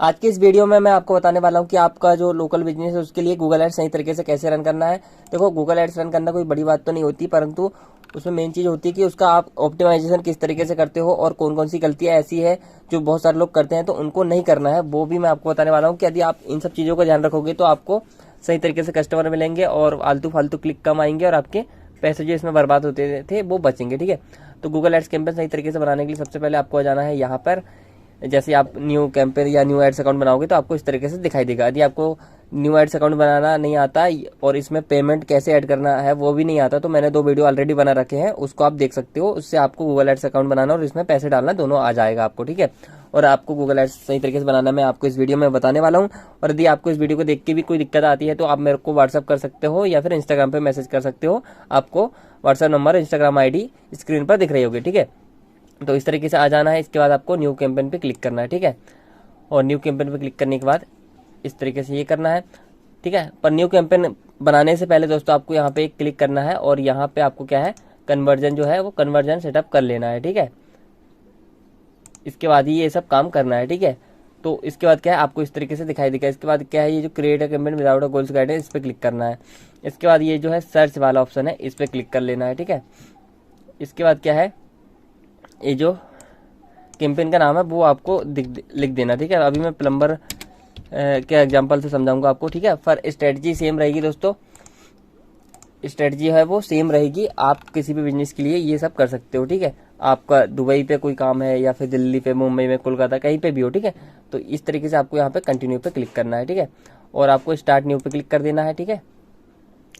आज की इस वीडियो में मैं आपको बताने वाला हूं कि आपका जो लोकल बिजनेस है उसके लिए गूगल एड्स सही तरीके से कैसे रन करना है। देखो, गूगल एड्स रन करना कोई बड़ी बात तो नहीं होती, परंतु उसमें मेन चीज होती है कि उसका आप ऑप्टिमाइजेशन किस तरीके से करते हो और कौन कौन सी गलतियां ऐसी है जो बहुत सारे लोग करते हैं तो उनको नहीं करना है, वो भी मैं आपको बताने वाला हूँ कि यदि आप इन सब चीजों का ध्यान रखोगे तो आपको सही तरीके से कस्टमर मिलेंगे और आलतू फालतू क्लिक कम आएंगे और आपके पैसे जो इसमें बर्बाद होते थे वो बचेंगे। ठीक है, तो गूगल एड्स कैंपेन सही तरीके से बनाने के लिए सबसे पहले आपको जाना है यहाँ पर। जैसे आप न्यू कैंपेन या न्यू एड्स अकाउंट बनाओगे तो आपको इस तरीके से दिखाई देगा। यदि आपको न्यू एड्स अकाउंट बनाना नहीं आता और इसमें पेमेंट कैसे ऐड करना है वो भी नहीं आता, तो मैंने 2 वीडियो ऑलरेडी बना रखे हैं, उसको आप देख सकते हो। उससे आपको गूगल एड्स अकाउंट बनाना और इसमें पैसे डालना दोनों आ जाएगा आपको। ठीक है, और आपको गूगल एड्स सही तरीके से बनाना मैं आपको इस वीडियो में बताने वाला हूँ। और यदि आपको इस वीडियो को देख के भी कोई दिक्कत आती है तो आप मेरे को व्हाट्सअप कर सकते हो या फिर इंस्टाग्राम पे मैसेज कर सकते हो। आपको WhatsApp number, Instagram ID screen पर दिख रही होगी। ठीक है, तो इस तरीके से आ जाना है। इसके बाद आपको न्यू कैंपेन पे क्लिक करना है। ठीक है, और न्यू कैंपेन पे क्लिक करने के बाद इस तरीके से ये करना है। ठीक है, पर न्यू कैंपेन बनाने से पहले दोस्तों आपको यहाँ पे क्लिक करना है और यहाँ पे आपको क्या है, कन्वर्जन जो है वो कन्वर्जन सेटअप कर लेना है। ठीक है, इसके बाद ही ये सब काम करना है। ठीक है, तो इसके बाद क्या है, आपको इस तरीके से दिखाई देगा। इसके बाद क्या है, ये जो create a campaign without a goals guide है, इस पर क्लिक करना है। इसके बाद ये जो है सर्च वाला ऑप्शन है, इस पर क्लिक कर लेना है। ठीक है, इसके बाद क्या है, ये जो कैंपेन का नाम है वो आपको लिख देना। ठीक है, अभी मैं प्लम्बर के एग्जांपल से समझाऊंगा आपको। ठीक है, पर स्ट्रेटजी सेम रहेगी दोस्तों, स्ट्रेटजी है वो सेम रहेगी। आप किसी भी बिजनेस के लिए ये सब कर सकते हो। ठीक है, आपका दुबई पे कोई काम है या फिर दिल्ली पे, मुंबई में, कोलकाता, कहीं पे भी हो। ठीक है, तो इस तरीके से आपको यहाँ पे कंटिन्यू पे क्लिक करना है। ठीक है, और आपको स्टार्ट न्यू पे क्लिक कर देना है। ठीक है,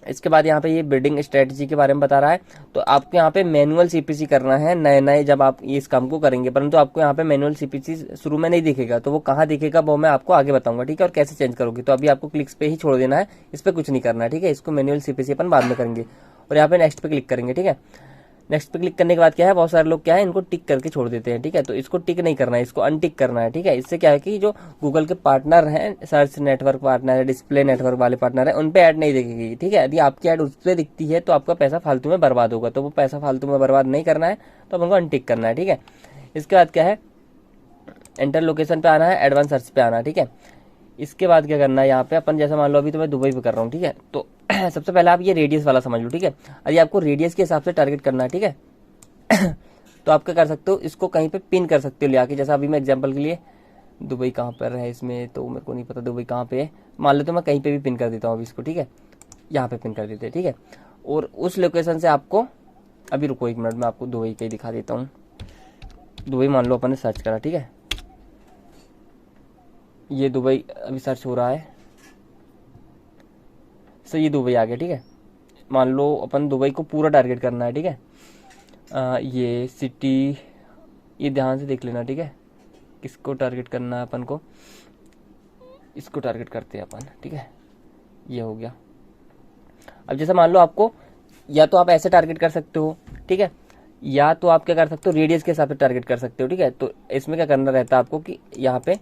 इसके बाद यहाँ पे ये बिल्डिंग स्ट्रेटजी के बारे में बता रहा है, तो आपको यहाँ पे मैनुअल CPC करना है नए नए जब आप इस काम को करेंगे, परंतु आपको यहाँ पे मैनुअल CPC शुरू में नहीं दिखेगा, तो वो कहाँ दिखेगा वो मैं आपको आगे बताऊंगा। ठीक है, और कैसे चेंज करोगे, तो अभी आपको क्लिक्स पे ही छोड़ देना है, इस पर कुछ नहीं करना है। ठीक है, इसको मैनुअल CPC अपन बाद में करेंगे और यहाँ पे नेक्स्ट पे क्लिक करेंगे। ठीक है, नेक्स्ट पे क्लिक करने के बाद क्या है, बहुत सारे लोग क्या है इनको टिक करके छोड़ देते हैं। ठीक है, तो इसको टिक नहीं करना है, इसको अनटिक करना है। ठीक है, इससे क्या है कि जो गूगल के पार्टनर हैं, सर्च नेटवर्क पार्टनर है, डिस्प्ले नेटवर्क वाले पार्टनर है, उन पे ऐड नहीं दिखेगी। ठीक है, यदि आपकी ऐड उस पर दिखती है तो आपका पैसा फालतू में बर्बाद होगा, तो वो पैसा फालतू में बर्बाद नहीं करना है, तो अपन को अनटिक करना है। ठीक है, इसके बाद क्या है, एंटर लोकेशन पे आना है, एडवांस सर्च पे आना है। ठीक है, इसके बाद क्या करना है, यहाँ पे अपन जैसे मान लो अभी तो मैं दुबई पे कर रहा हूँ। ठीक है, तो सबसे पहले आप ये रेडियस वाला समझ लो। ठीक है, यदि आपको रेडियस के हिसाब से टारगेट करना है, ठीक है, तो आप क्या कर सकते हो, इसको कहीं पे पिन कर सकते हो ले आके। जैसा अभी मैं एग्जांपल के लिए, दुबई कहाँ पर है इसमें तो मेरे को नहीं पता दुबई कहाँ पे है, मान लो तो मैं कहीं पे भी पिन कर देता हूँ अभी इसको। ठीक है, यहाँ पे पिन कर देते हैं। ठीक है, और उस लोकेशन से आपको, अभी रुको 1 मिनट में आपको दुबई का ही दिखा देता हूँ। दुबई मान लो अपन ने सर्च करा। ठीक है, ये दुबई अभी सर्च हो रहा है, सो ये दुबई आ गया। ठीक है, मान लो अपन दुबई को पूरा टारगेट करना है। ठीक है, ये सिटी, ये ध्यान से देख लेना। ठीक है, किसको टारगेट करना है अपन को, इसको टारगेट करते हैं अपन। ठीक है, ये हो गया। अब जैसे मान लो आपको, या तो आप ऐसे टारगेट कर सकते हो। ठीक है, या तो आप क्या कर सकते हो, रेडियस के हिसाब से टारगेट कर सकते हो। ठीक है, तो इसमें क्या करना रहता है आपको कि यहाँ पे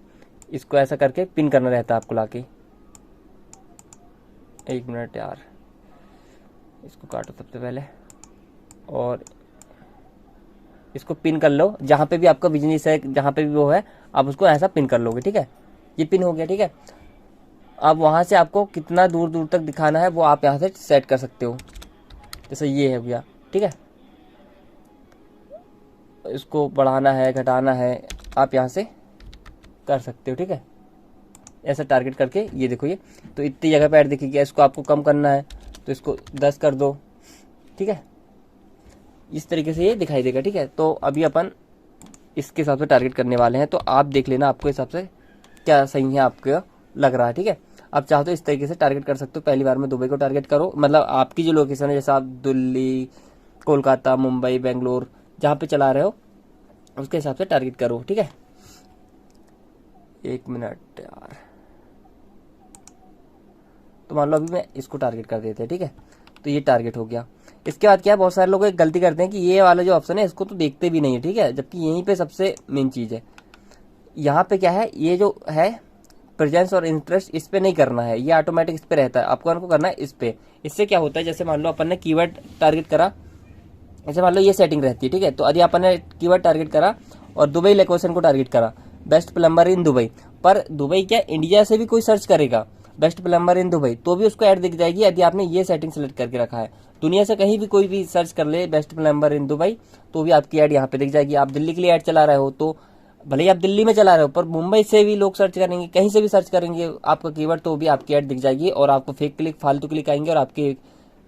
इसको ऐसा करके पिन करना रहता है आपको लाके। 1 मिनट यार, इसको काटो सबसे पहले और इसको पिन कर लो। जहां पे भी आपका बिजनेस है, जहां पे भी वो है, आप उसको ऐसा पिन कर लोगे। ठीक है, ये पिन हो गया। ठीक है, अब वहां से आपको कितना दूर दूर तक दिखाना है वो आप यहाँ से सेट कर सकते हो। जैसे ये हो गया। ठीक है, इसको बढ़ाना है, घटाना है, आप यहाँ से कर सकते हो। ठीक है, ऐसा टारगेट करके ये देखो, ये तो इतनी जगह पे ऐड दिखेगी। इसको आपको कम करना है तो इसको 10 कर दो। ठीक है, इस तरीके से ये दिखाई देगा। ठीक है, तो अभी अपन इसके हिसाब से टारगेट करने वाले हैं, तो आप देख लेना आपको हिसाब से क्या सही है, आपको लग रहा है। ठीक है, आप चाहो तो इस तरीके से टारगेट कर सकते हो। पहली बार में दुबई को टारगेट करो, मतलब आपकी जो लोकेशन है, जैसे आप दिल्ली, कोलकाता, मुंबई, बेंगलोर जहाँ पे चला रहे हो उसके हिसाब से टारगेट करो। ठीक है, 1 मिनट यार, तो मान लो अभी मैं इसको टारगेट कर देते हैं। ठीक है, तो ये टारगेट हो गया। इसके बाद क्या है, बहुत सारे लोग एक गलती करते हैं कि ये वाला जो ऑप्शन है इसको तो देखते भी नहीं है। ठीक है, जबकि यहीं पे सबसे मेन चीज है। यहाँ पे क्या है, ये जो है प्रेजेंस और इंटरेस्ट, इस पे नहीं करना है, ये ऑटोमेटिक इस पे रहता है। आपको करना है इस पे। इससे क्या होता है, जैसे मान लो अपन ने कीवर्ड टारगेट करा, जैसे मान लो ये सेटिंग रहती है। ठीक है, तो यदि अपन ने कीवर्ड टारगेट करा और दुबई लोकेशन को टारगेट करा, बेस्ट प्लम्बर इन दुबई, पर दुबई क्या, इंडिया से भी कोई सर्च करेगा बेस्ट प्लम्बर इन दुबई तो भी उसको ऐड दिख जाएगी, यदि आपने ये सेटिंग सेलेक्ट करके रखा है। दुनिया से कहीं भी कोई भी सर्च कर ले बेस्ट प्लम्बर इन दुबई तो भी आपकी ऐड यहाँ पे दिख जाएगी। आप दिल्ली के लिए ऐड चला रहे हो तो भले ही आप दिल्ली में चला रहे हो, पर मुंबई से भी लोग सर्च करेंगे, कहीं से भी सर्च करेंगे आपका कीवर्ड तो भी आपकी ऐड दिख जाएगी और आपको फेक क्लिक, फालतू क्लिक आएंगे और आपके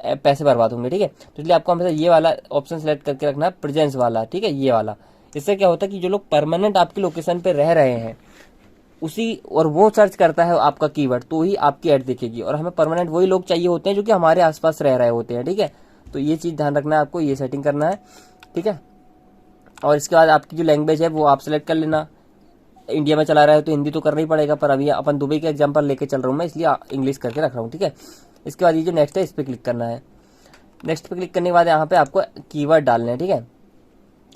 पैसे बर्बाद होंगे। ठीक है, तो इसलिए आपको हमेशा ये वाला ऑप्शन सेलेक्ट करके रखना है, प्रेजेंस वाला। ठीक है, ये वाला। इससे क्या होता है कि जो लोग परमानेंट आपकी लोकेशन पे रह रहे हैं उसी, और वो सर्च करता है आपका कीवर्ड तो ही आपकी ऐड दिखेगी। और हमें परमानेंट वही लोग चाहिए होते हैं जो कि हमारे आसपास रह रहे होते हैं। ठीक है, तो ये चीज़ ध्यान रखना है आपको, ये सेटिंग करना है। ठीक है, और इसके बाद आपकी जो लैंग्वेज है वो आप सेलेक्ट कर लेना। इंडिया में चला रहा है तो हिंदी तो करना ही पड़ेगा, पर अभी अपन दुबई का एग्जाम्पल लेके चल रहा हूँ मैं, इसलिए इंग्लिश करके रख रहा हूँ। ठीक है, इसके बाद ये जो नेक्स्ट है इस पर क्लिक करना है। नेक्स्ट पे क्लिक करने के बाद यहाँ पे आपको कीवर्ड डालने हैं। ठीक है,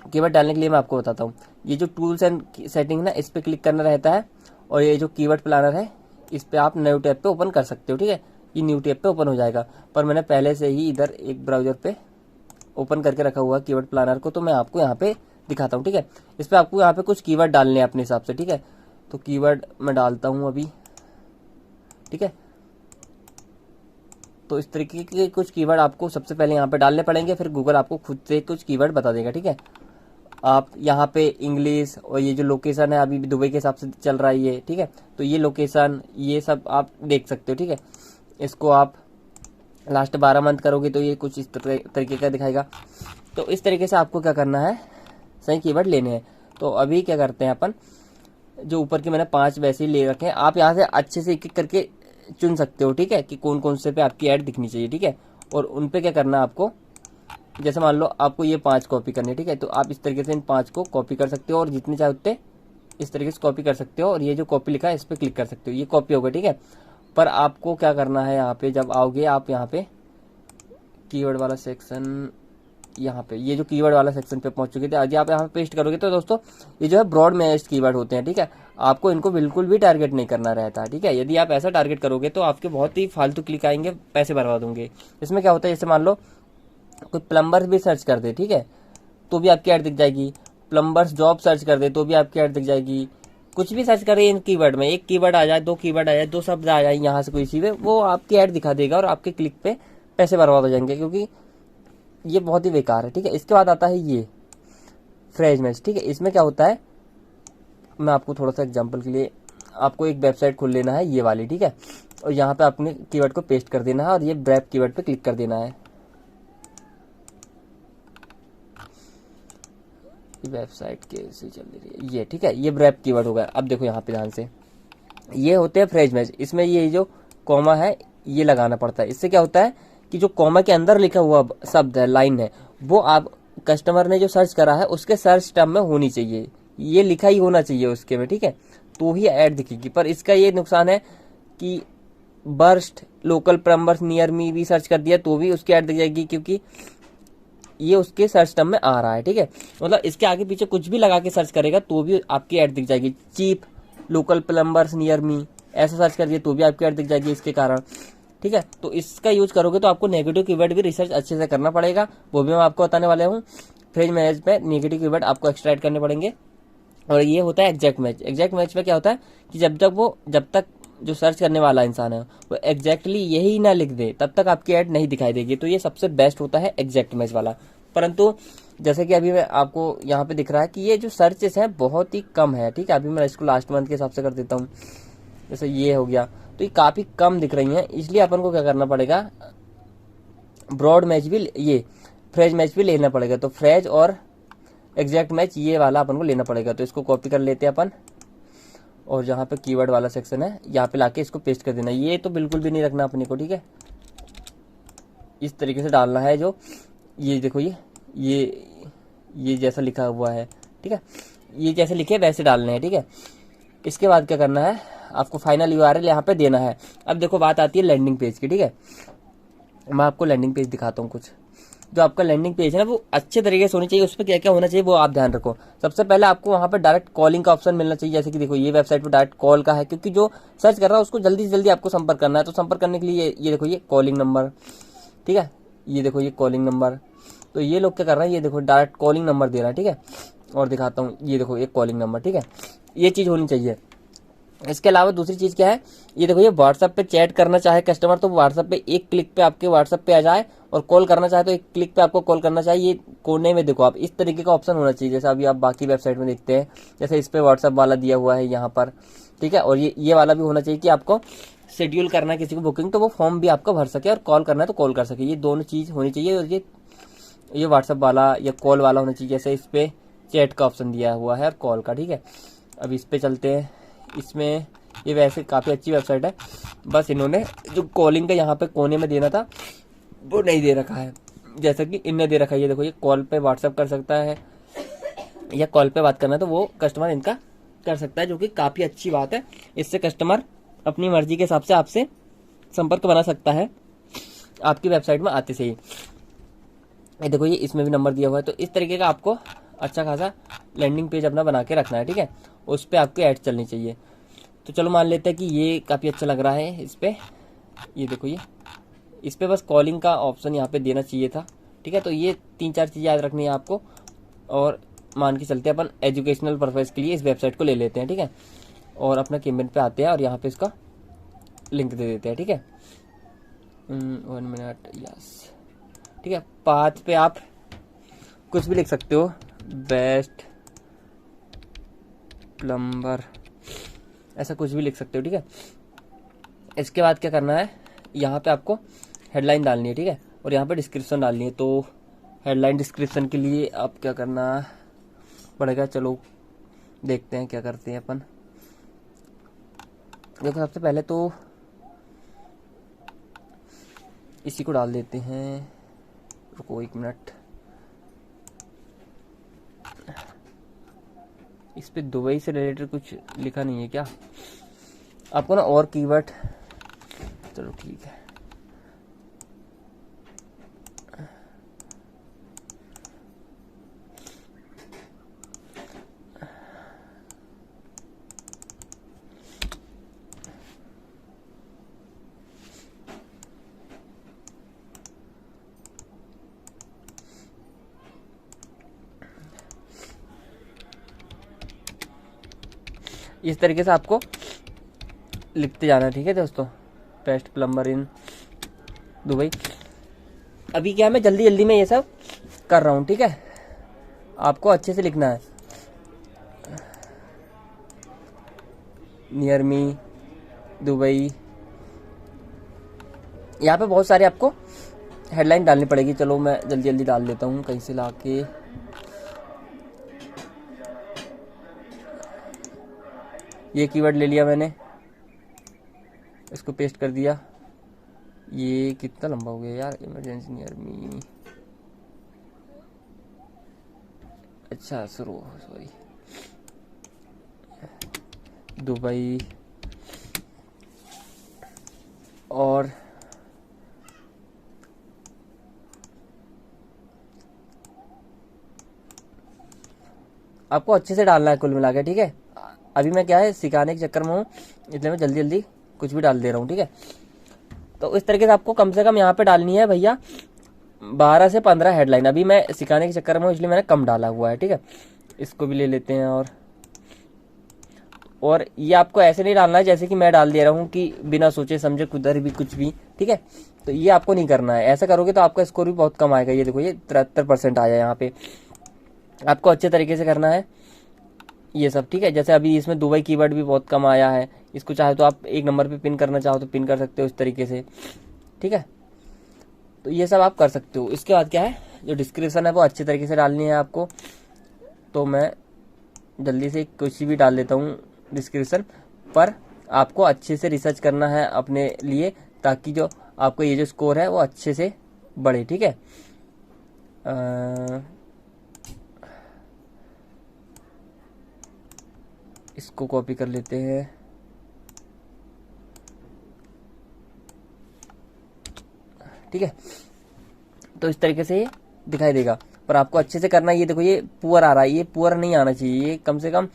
कीवर्ड डालने के लिए मैं आपको बताता हूँ, ये जो टूल्स एंड सेटिंग ना इस पर क्लिक करना रहता है और ये जो कीवर्ड प्लानर है इस पर आप न्यू टैब पे ओपन कर सकते हो। ठीक है, ये न्यू टैब पे ओपन हो जाएगा, पर मैंने पहले से ही इधर एक ब्राउजर पे ओपन करके रखा हुआ कीवर्ड प्लानर को, तो मैं आपको यहाँ पे दिखाता हूँ। ठीक है, इस पर आपको यहाँ पे कुछ कीवर्ड डालने हैं अपने हिसाब से। ठीक है, तो कीवर्ड मैं डालता हूँ अभी। ठीक है, तो इस तरीके के कुछ कीवर्ड आपको सबसे पहले यहाँ पे डालने पड़ेंगे, फिर गूगल आपको खुद से कुछ कीवर्ड बता देगा। ठीक है, आप यहाँ पे इंग्लिश और ये जो लोकेशन है अभी भी दुबई के हिसाब से चल रहा है ये। ठीक है, तो ये लोकेशन ये सब आप देख सकते हो। ठीक है, इसको आप लास्ट 12 मंथ करोगे तो ये कुछ इस तरीके का दिखाएगा। तो इस तरीके से आपको क्या करना है, सही कीवर्ड लेने हैं। तो अभी क्या करते हैं अपन, जो ऊपर के मैंने 5 वैसे ही ले रखे हैं, आप यहाँ से अच्छे से एक एक करके चुन सकते हो। ठीक है, कि कौन कौन से पे आपकी ऐड दिखनी चाहिए। ठीक है, और उन पे क्या करना है आपको, जैसे मान लो आपको ये 5 कॉपी करनी है। ठीक है, तो आप इस तरीके से इन 5 को कॉपी कर सकते हो और जितने चाहे उतने इस तरीके से कॉपी कर सकते हो और ये जो कॉपी लिखा है इस पर क्लिक कर सकते हो, ये कॉपी होगा। ठीक है, पर आपको क्या करना है, यहाँ पे जब आओगे आप यहाँ पे कीवर्ड वाला सेक्शन, यहाँ पे ये जो कीवर्ड वाला सेक्शन पे पहुंच चुके थे, आज आप यहाँ पे पेस्ट करोगे तो दोस्तों ये जो है ब्रॉड मैच्ड कीवर्ड होते हैं। ठीक है, आपको इनको बिल्कुल भी टारगेट नहीं करना रहता है। ठीक है, यदि आप ऐसा टारगेट करोगे तो आपके बहुत ही फालतू क्लिक आएंगे, पैसे बर्बाद होंगे। इसमें क्या होता है, जैसे मान लो कोई प्लम्बर भी सर्च कर दे, ठीक है, तो भी आपकी ऐड दिख जाएगी। प्लम्बर्स जॉब सर्च कर दे तो भी आपकी ऐड दिख जाएगी। कुछ भी सर्च करें इन कीवर्ड में, एक कीवर्ड आ जाए, 2 कीवर्ड आ जाए, 2 शब्द आ जाए यहाँ से कोई सी में, वो आपकी ऐड दिखा देगा और आपके क्लिक पे पैसे बर्बाद हो जाएंगे, क्योंकि ये बहुत ही बेकार है। ठीक है, इसके बाद आता है ये फ्रेज मैच। ठीक है, इसमें क्या होता है, मैं आपको थोड़ा सा एग्जांपल के लिए, आपको एक वेबसाइट खोल लेना है ये वाली। ठीक है, और यहाँ पे अपने कीवर्ड को पेस्ट कर देना है और ये ब्रैप कीवर्ड पे क्लिक कर देना है। वेबसाइट कैसे चल रही है ये, ठीक है, ये ब्रैप कीवर्ड होगा। अब देखो यहाँ पे ध्यान से, ये होते हैं फ्रेज मैच। इसमें ये जो कॉमा है ये लगाना पड़ता है। इससे क्या होता है कि जो कॉमा के अंदर लिखा हुआ शब्द है, लाइन है, वो आप कस्टमर ने जो सर्च करा है उसके सर्च टर्म में होनी चाहिए, ये लिखा ही होना चाहिए उसके में। ठीक है, तो ही ऐड दिखेगी। पर इसका ये नुकसान है कि बर्स्ट लोकल प्लम्बर्स नियर मी भी सर्च कर दिया तो भी उसकी ऐड दिख जाएगी, क्योंकि ये उसके सर्च टर्म में आ रहा है। ठीक है, मतलब इसके आगे पीछे कुछ भी लगा के सर्च करेगा तो भी आपकी ऐड दिख जाएगी। Cheap local plumbers near me ऐसा सर्च कर दिया तो भी आपकी ऐड दिख जाएगी इसके कारण। ठीक है, तो इसका यूज करोगे तो आपको नेगेटिव कीवर्ड भी रिसर्च अच्छे से करना पड़ेगा, वो भी मैं आपको बताने वाला हूँ। फ्रेज मैच में नेगेटिव कीवर्ड आपको एक्सट्रैक्ट करने पड़ेंगे। और ये होता है एग्जैक्ट मैच। एग्जैक्ट मैच में क्या होता है कि जब तक जो सर्च करने वाला इंसान है वो एग्जैक्टली यही ना लिख दे तब तक आपकी ऐड नहीं दिखाई देगी। तो ये सबसे बेस्ट होता है एग्जैक्ट मैच वाला। परंतु जैसे कि अभी मैं आपको यहाँ पे दिख रहा है कि ये जो सर्चेस हैं बहुत ही कम है। ठीक है, अभी मैं इसको लास्ट मंथ के हिसाब से कर देता हूँ, जैसे ये हो गया, तो ये काफी कम दिख रही हैं। इसलिए अपन को क्या करना पड़ेगा, ब्रॉड मैच भी, ये फ्रेज मैच भी लेना पड़ेगा। तो फ्रेज और एग्जैक्ट मैच ये वाला अपन को लेना पड़ेगा। तो इसको कॉपी कर लेते हैं अपन, और जहाँ पे कीवर्ड वाला सेक्शन है यहाँ पे लाके इसको पेस्ट कर देना। ये तो बिल्कुल भी नहीं रखना अपने को। ठीक है, इस तरीके से डालना है। जो ये देखो ये जैसा लिखा हुआ है, ठीक है, ये जैसे लिखे वैसे डालने हैं। ठीक है, इसके बाद क्या करना है, आपको फाइनल यूआरएल यहाँ पे देना है। अब देखो बात आती है लैंडिंग पेज की। ठीक है, मैं आपको लैंडिंग पेज दिखाता हूँ कुछ। जो आपका लैंडिंग पेज है ना वो अच्छे तरीके से होनी चाहिए, उस पर क्या क्या होना चाहिए वो आप ध्यान रखो। सबसे पहले आपको वहाँ पे डायरेक्ट कॉलिंग का ऑप्शन मिलना चाहिए। जैसे कि देखो ये वेबसाइट पे डायरेक्ट कॉल का है, क्योंकि जो सर्च कर रहा है उसको जल्दी से जल्दी आपको संपर्क करना है। तो संपर्क करने के लिए ये देखो ये कॉलिंग नंबर, ठीक है, ये देखो ये कॉलिंग नंबर। तो ये लोग क्या कर रहे हैं, ये देखो डायरेक्ट कॉलिंग नंबर दे रहा है। ठीक है, और दिखाता हूँ, ये देखो ये कॉलिंग नंबर। ठीक है, ये चीज़ होनी चाहिए। इसके अलावा दूसरी चीज़ क्या है, ये देखो ये व्हाट्सएप पे चैट करना चाहे कस्टमर तो व्हाट्सएप पे एक क्लिक पे आपके व्हाट्सएप पे आ जाए, और कॉल करना चाहे तो एक क्लिक पे आपको कॉल करना चाहिए। ये कोने में देखो आप इस तरीके का ऑप्शन होना चाहिए, जैसा अभी आप बाकी वेबसाइट में देखते हैं, जैसे इस पे व्हाट्सएप वाला दिया हुआ है यहाँ पर, ठीक है। और ये वाला भी होना चाहिए कि आपको शेड्यूल करना है किसी को बुकिंग, तो वो फॉर्म भी आपका भर सके, और कॉल करना है तो कॉल कर सके। ये दोनों चीज़ होनी चाहिए। और ये व्हाट्सएप वाला या कॉल वाला होना चाहिए, जैसे इस पे चैट का ऑप्शन दिया हुआ है और कॉल का, ठीक है। अब इस पे चलते हैं। इसमें ये वैसे काफ़ी अच्छी वेबसाइट है, बस इन्होंने जो कॉलिंग का यहाँ पे कोने में देना था वो नहीं दे रखा है, जैसा कि इनने दे रखा है। ये देखो ये कॉल पे व्हाट्सएप कर सकता है, या कॉल पे बात करना है तो वो कस्टमर इनका कर सकता है, जो कि काफ़ी अच्छी बात है। इससे कस्टमर अपनी मर्जी के हिसाब से आपसे संपर्क बना सकता है आपकी वेबसाइट में आते से ही। ये देखो ये इसमें भी नंबर दिया हुआ है। तो इस तरीके का आपको अच्छा खासा लैंडिंग पेज अपना बना के रखना है, ठीक है। उस पर आपकी ऐड चलनी चाहिए। तो चलो मान लेते हैं कि ये काफ़ी अच्छा लग रहा है इस पर। ये देखो ये इस पर बस कॉलिंग का ऑप्शन यहाँ पे देना चाहिए था, ठीक है। तो ये 3-4 चीज़ें याद रखनी है आपको। और मान के चलते हैं अपन एजुकेशनल पर्पज़ के लिए इस वेबसाइट को ले लेते हैं, ठीक है। और अपना केमेंट पे आते हैं और यहाँ पे इसका लिंक दे देते हैं, ठीक है। 1 मिनट, यस, ठीक है। पाथ पे आप कुछ भी लिख सकते हो, बेस्ट प्लम्बर, ऐसा कुछ भी लिख सकते हो, ठीक है। इसके बाद क्या करना है, यहाँ पे आपको हेडलाइन डालनी है, ठीक है। और यहाँ पे डिस्क्रिप्शन डालनी है। तो हेडलाइन डिस्क्रिप्शन के लिए आप क्या करना पड़ेगा, चलो देखते हैं क्या करते हैं अपन। देखो सबसे पहले तो इसी को डाल देते हैं, रुको 1 मिनट। इस पे दुबई से रिलेटेड कुछ लिखा नहीं है क्या आपको ना, और कीवर्ड, चलो ठीक है। इस तरीके से आपको लिखते जाना है, ठीक है दोस्तों। Best plumber in Dubai. अभी क्या है, मैं जल्दी जल्दी में ये सब कर रहा हूँ, ठीक है। आपको अच्छे से लिखना है। नियर मी दुबई, यहाँ पे बहुत सारे आपको हेडलाइन डालनी पड़ेगी। चलो मैं जल्दी जल्दी डाल देता हूँ कहीं से लाके। ये कीवर्ड ले लिया मैंने, इसको पेस्ट कर दिया। ये कितना लंबा हो गया यार, इमरजेंसी नियर मी, अच्छा शुरू, सॉरी, दुबई। और आपको अच्छे से डालना है कुल मिला के, ठीक है। अभी मैं क्या है सिखाने के चक्कर में हूँ, इसलिए मैं जल्दी जल्दी कुछ भी डाल दे रहा हूँ, ठीक है। तो इस तरीके से आपको कम से कम यहाँ पे डालनी है भैया 12 से 15 हेडलाइन। अभी मैं सिखाने के चक्कर में हूँ इसलिए मैंने कम डाला हुआ है, ठीक है। इसको भी ले लेते हैं। और ये आपको ऐसे नहीं डालना है जैसे कि मैं डाल दे रहा हूँ कि बिना सोचे समझे कुछ भी कुछ भी, ठीक है। तो ये आपको नहीं करना है। ऐसा करोगे तो आपका स्कोर भी बहुत कम आएगा। ये देखो ये 73% आया यहाँ पे। आपको अच्छे तरीके से करना है ये सब, ठीक है। जैसे अभी इसमें दुबई कीवर्ड भी बहुत कम आया है, इसको चाहे तो आप 1 नंबर पे पिन करना चाहो तो पिन कर सकते हो इस तरीके से, ठीक है। तो ये सब आप कर सकते हो। इसके बाद क्या है, जो डिस्क्रिप्शन है वो अच्छे तरीके से डालनी है आपको। तो मैं जल्दी से कुछ भी डाल देता हूँ डिस्क्रिप्शन पर। आपको अच्छे से रिसर्च करना है अपने लिए, ताकि जो आपको ये जो स्कोर है वो अच्छे से बढ़े, ठीक है। इसको कॉपी कर लेते हैं, ठीक है। तो इस तरीके से ये दिखाई देगा, पर आपको अच्छे से करना है। ये देखो ये पुअर आ रहा है, ये पुअर नहीं आना चाहिए, ये कम से कम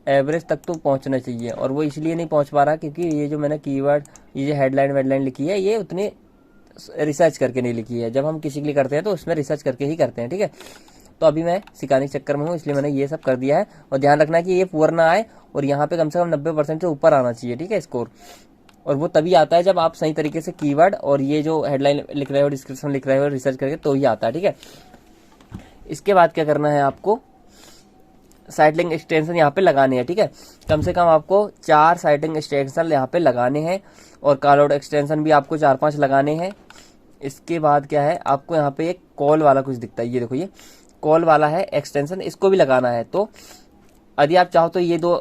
एवरेज तक तो पहुंचना चाहिए। और वो इसलिए नहीं पहुंच पा रहा क्योंकि ये जो मैंने कीवर्ड, ये जो हेडलाइन वेडलाइन लिखी है, ये उतने रिसर्च करके नहीं लिखी है। जब हम किसी के लिए करते हैं तो उसमें रिसर्च करके ही करते हैं, ठीक है। तो अभी मैं सिखाने के चक्कर में हूँ, इसलिए मैंने ये सब कर दिया है। और ध्यान रखना कि ये पुअर ना आए और यहाँ पे कम से कम 90% से ऊपर आना चाहिए, ठीक है, स्कोर। और वो तभी आता है जब आप सही तरीके से कीवर्ड और ये जो हेडलाइन लिख रहे हो, डिस्क्रिप्शन लिख रहे हो, रिसर्च करके, तो ही आता है, ठीक है। इसके बाद क्या करना है, आपको साइट लिंक एक्सटेंशन यहाँ पे लगाने हैं, ठीक है। कम से कम आपको 4 साइट लिंक एक्सटेंशन यहाँ पे लगाने हैं और कॉल आउट एक्सटेंशन भी आपको 4-5 लगाने हैं। इसके बाद क्या है, आपको यहाँ पे एक कॉल वाला कुछ दिखता है, ये देखो, ये कॉल वाला है एक्सटेंशन, इसको भी लगाना है। तो यदि आप चाहो तो ये 2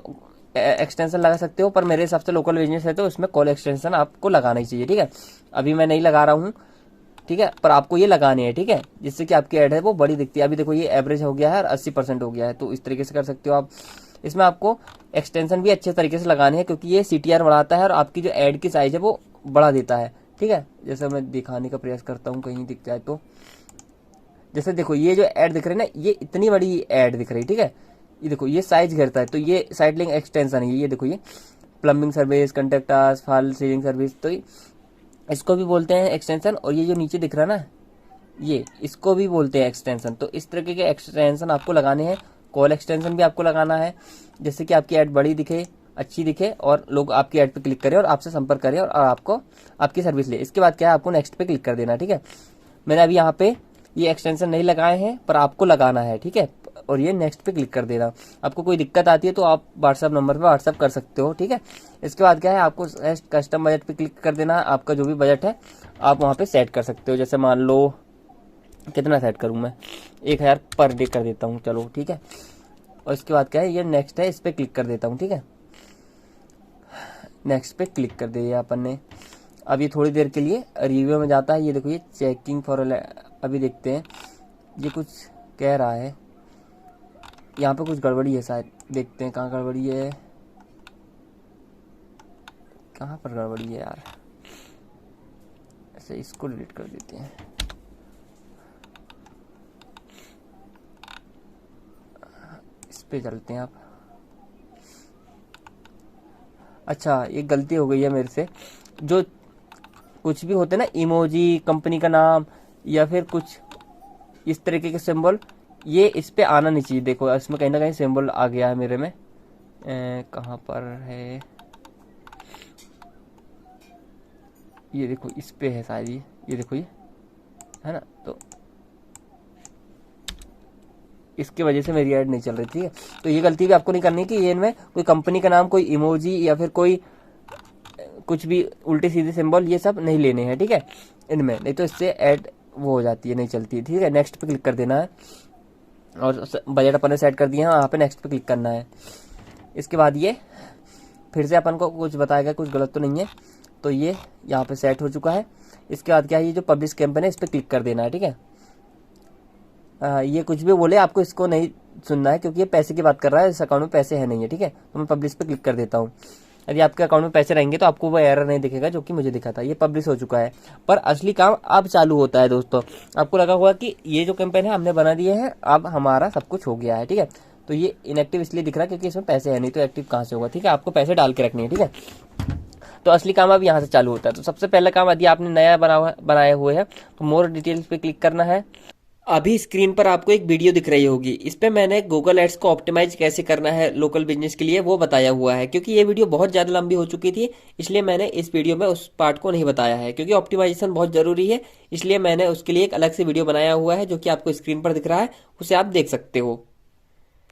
एक्सटेंशन लगा सकते हो, पर मेरे हिसाब से लोकल बिजनेस है तो उसमें कॉल एक्सटेंशन आपको लगाना ही चाहिए, ठीक है। अभी मैं नहीं लगा रहा हूँ, ठीक है, पर आपको ये लगाने हैं, ठीक है, जिससे कि आपकी ऐड है वो बड़ी दिखती है। अभी देखो ये एवरेज हो गया है और 80% हो गया है, तो इस तरीके से कर सकते हो आप। इसमें आपको एक्सटेंशन भी अच्छे तरीके से लगाने हैं, क्योंकि ये CTR बढ़ाता है और आपकी जो ऐड की साइज है वो बढ़ा देता है, ठीक है। जैसे मैं दिखाने का प्रयास करता हूँ, कहीं दिख जाए तो, जैसे देखो ये जो ऐड दिख रही है ना, ये इतनी बड़ी ऐड दिख रही है, ठीक है। ये देखो ये साइज घेरता है, तो ये साइट लिंक एक्सटेंशन है। ये देखो, ये plumbing service, contact us, file ceiling service, तो इसको भी बोलते हैं एक्सटेंशन। और ये जो नीचे दिख रहा है ना, ये इसको भी बोलते हैं एक्सटेंशन। तो इस तरीके के एक्सटेंशन आपको लगाने हैं। कॉल एक्सटेंशन भी आपको लगाना है, जिससे कि आपकी ऐड बड़ी दिखे, अच्छी दिखे और लोग आपकी ऐड पे क्लिक करें और आपसे संपर्क करें और आपको आपकी सर्विस ले। इसके बाद क्या है, आपको नेक्स्ट पे क्लिक कर देना, ठीक है। मैंने अभी यहाँ पे ये एक्सटेंशन नहीं लगाए हैं, पर आपको लगाना है, ठीक है। और ये नेक्स्ट पे क्लिक कर देना। आपको कोई दिक्कत आती है तो आप व्हाट्सएप नंबर पे व्हाट्सएप कर सकते हो, ठीक है। इसके बाद क्या है, आपको कस्टम बजट पे क्लिक कर देना है। आपका जो भी बजट है आप वहाँ पे सेट कर सकते हो। जैसे मान लो कितना सेट करूँ मैं, 1000 पर डे कर देता हूँ, चलो, ठीक है। और इसके बाद क्या है, ये नेक्स्ट है, इस पर क्लिक कर देता हूँ, ठीक है। नेक्स्ट पे क्लिक कर दिया अपन ने। अब ये थोड़ी देर के लिए रिव्यू में जाता है। ये देखो, ये चेकिंग फॉर, अभी देखते हैं ये कुछ कह रहा है, यहाँ पे कुछ गड़बड़ी है शायद, देखते हैं कहाँ गड़बड़ी है, कहाँ पर गड़बड़ी है यार। ऐसे इसको डिलीट कर देते हैं। इस पे चलते हैं आप। अच्छा, एक गलती हो गई है मेरे से। जो कुछ भी होते ना, इमोजी, कंपनी का नाम या फिर कुछ इस तरीके के सिंबल, ये इस पे आना नहीं चाहिए। देखो इसमें कहीं ना कहीं सिंबल आ गया है मेरे में, कहाँ पर है, ये देखो इस पे है शायद, ये देखो, ये है ना, तो इसकी वजह से मेरी ऐड नहीं चल रही थी। तो ये गलती भी आपको नहीं करनी कि ये इनमें कोई कंपनी का नाम, कोई इमोजी या फिर कोई कुछ भी उल्टे सीधे सिंबल, ये सब नहीं लेने हैं, ठीक है, इनमें, नहीं तो इससे ऐड वो हो जाती है, नहीं चलती है, ठीक है। नेक्स्ट पे क्लिक कर देना है और बजट अपन ने सेट कर दिया है, वहाँ पे नेक्स्ट पे क्लिक करना है। इसके बाद ये फिर से अपन को कुछ बताएगा, कुछ गलत तो नहीं है, तो ये यहाँ पे सेट हो चुका है। इसके बाद क्या है, ये जो पब्लिश कैंपेन है इस पर क्लिक कर देना है, ठीक है। ये कुछ भी बोले आपको इसको नहीं सुनना है, क्योंकि ये पैसे की बात कर रहा है, इस अकाउंट में पैसे है नहीं है, ठीक है। तो मैं पब्लिश पे क्लिक कर देता हूँ। यदि आपके अकाउंट में पैसे रहेंगे तो आपको वो एरर नहीं दिखेगा जो कि मुझे दिखा था। ये पब्लिश हो चुका है, पर असली काम अब चालू होता है दोस्तों। आपको लगा होगा कि ये जो कैंपेन है हमने बना दिए हैं, अब हमारा सब कुछ हो गया है, ठीक है। तो ये इनएक्टिव इसलिए दिख रहा है क्योंकि इसमें पैसे है नहीं, तो एक्टिव कहाँ से होगा, ठीक है। आपको पैसे डाल के रखने हैं, ठीक है। तो असली काम अब यहाँ से चालू होता है। तो सबसे पहला काम, यदि आपने नया बनाए हुए हैं तो मोर डिटेल्स पे क्लिक करना है। अभी स्क्रीन पर आपको एक वीडियो दिख रही होगी, इस पे मैंने गूगल एड्स को ऑप्टिमाइज कैसे करना है लोकल बिजनेस के लिए वो बताया हुआ है। क्योंकि ये वीडियो बहुत ज़्यादा लंबी हो चुकी थी, इसलिए मैंने इस वीडियो में उस पार्ट को नहीं बताया है, क्योंकि ऑप्टिमाइजेशन बहुत ज़रूरी है, इसलिए मैंने उसके लिए एक अलग से वीडियो बनाया हुआ है, जो कि आपको स्क्रीन पर दिख रहा है, उसे आप देख सकते हो।